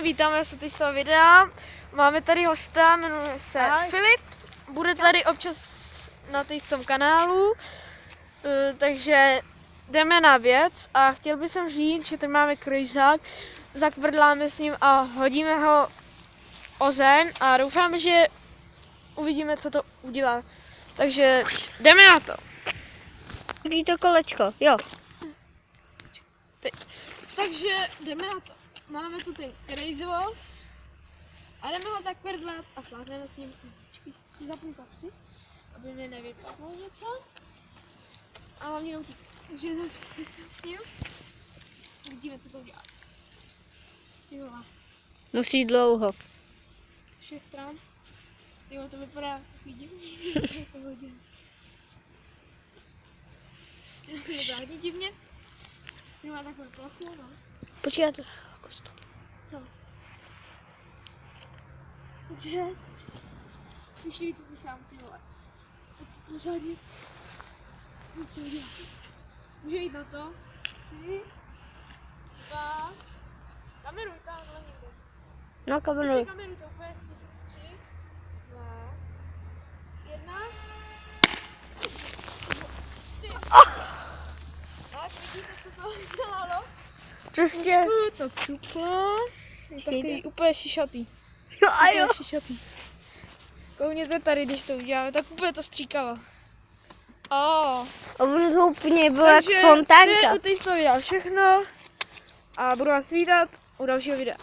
vítáme se teď z toho videa. Máme tady hosta, jmenuje se Filip. Bude tady občas na tom kanálu, takže jdeme na věc a chtěl bych říct, že tady máme kryžák, zakvrdláme s ním a hodíme ho o zem a doufám, že uvidíme, co to udělá. Takže jdeme na to. Jaký to kolečko, jo. Takže jdeme na to. Máme tu ten crazy wolf a jdeme ho zakvrdlat a flákneme s ním. Počkej, si zapnu kapsy, aby mi nevypadlo něco. A hlavně neutík. Takže jsem s ním. Vidíme, co to udělá. Jo. Musí dlouho. Všech stran. Jo, to vypadá takový divný. To hodně. Vypadá hodně divně. Má takovou plochu, no. Počkej, já to stop. Co? Takže, když víc slyšám, ty vole. Tak pořádně. Co udělat? Může jít na to. 3, 2, kameruj tamhle někde. No, kameruj. Kameruj to úplně si. 3, 2, 1. Tak, vidíte, co to udělalo? Prostě. To křuplo. Je takový úplně šišatý. No a jo. Úplně šišatý. Koukněte tady, když to uděláme, tak úplně to stříkalo. A ono to úplně bylo jak fontánka. Takže to je u té videa všechno a budu vás vítat u dalšího videa.